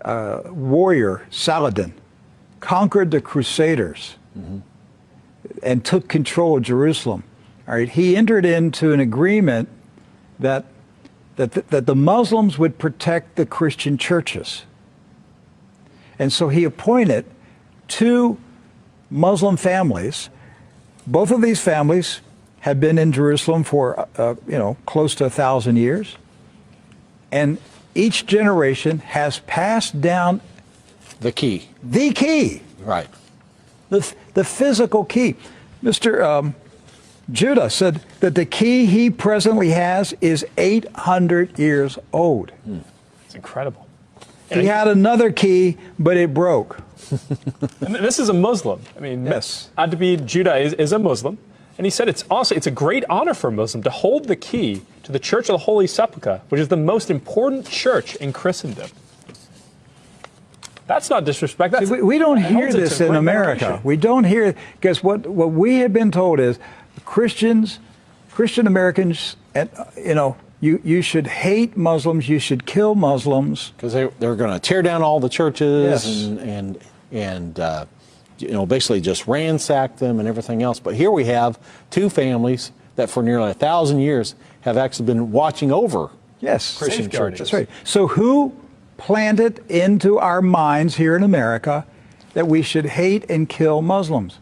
warrior, Saladin, conquered the Crusaders and took control of Jerusalem, all right, he entered into an agreement that the Muslims would protect the Christian churches. And so he appointed 2 Muslim families. Both of these families have been in Jerusalem for, close to 1,000 years. And each generation has passed down the key. The key. Right. The physical key. Mr. Judah said that the key he presently has is 800 years old. It's incredible. He had another key, but it broke. And this is a Muslim. I mean, yes. Adbi Judah is a Muslim. And he said it's a great honor for a Muslim to hold the key to the Church of the Holy Sepulchre, which is the most important church in Christendom. That's not disrespect. That's, we don't hear this in America. We don't hear, because what we have been told is Christian Americans, you should hate Muslims, you should kill Muslims. Because they're going to tear down all the churches yes. and basically just ransack them and everything else. But here we have 2 families that for nearly 1,000 years have actually been watching over Christian churches. That's right. So who planted into our minds here in America that we should hate and kill Muslims?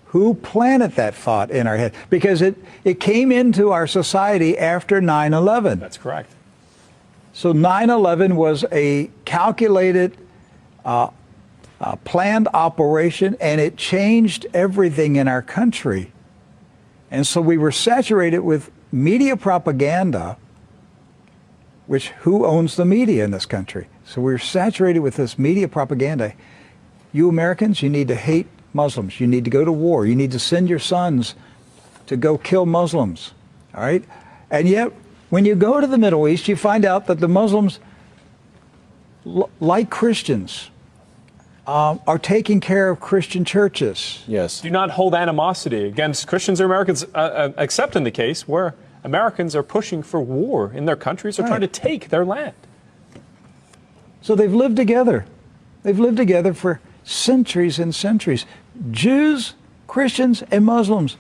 Who planted that thought in our head? Because it came into our society after 9/11. That's correct. So 9/11 was a calculated, planned operation, and it changed everything in our country. And so we were saturated with media propaganda, which who owns the media in this country? So we're saturated with this media propaganda. You Americans, you need to hate Muslims. You need to go to war. You need to send your sons to go kill Muslims. All right? And yet, when you go to the Middle East, you find out that the Muslims, like Christians, are taking care of Christian churches. Yes. Do not hold animosity against Christians or Americans, except in the case where Americans are pushing for war in their countries or trying to take their land. So they've lived together. They've lived together for centuries and centuries. Jews, Christians, and Muslims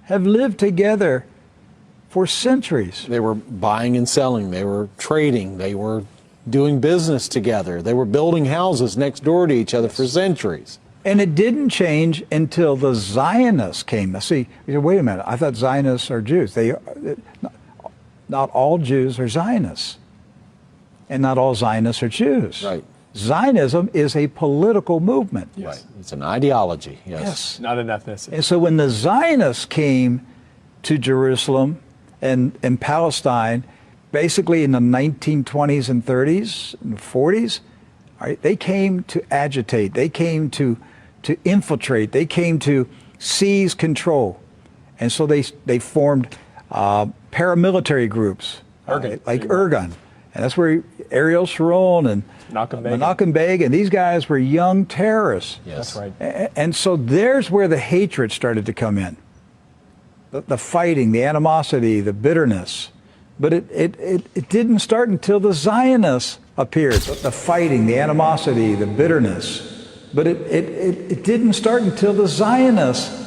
have lived together for centuries. They were buying and selling. They were trading. They were doing business together. They were building houses next door to each other for centuries. And it didn't change until the Zionists came. Now, see, you say, wait a minute, I thought Zionists are Jews. Not all Jews are Zionists. And not all Zionists are Jews. Right. Zionism is a political movement. Yes. Right. It's an ideology. Yes. Not an ethnicity. And so when the Zionists came to Jerusalem and Palestine, basically in the 1920s and 30s and 40s, right, they came to agitate. They came to infiltrate. They came to seize control. And so they formed paramilitary groups, like Irgun. And that's where Ariel Sharon and Menachem Begin, and these guys were young terrorists. Yes. That's right. And so there's where the hatred started to come in. The fighting, the animosity, the bitterness. But it didn't start until the Zionists appeared. The fighting, the animosity, the bitterness. But it didn't start until the Zionists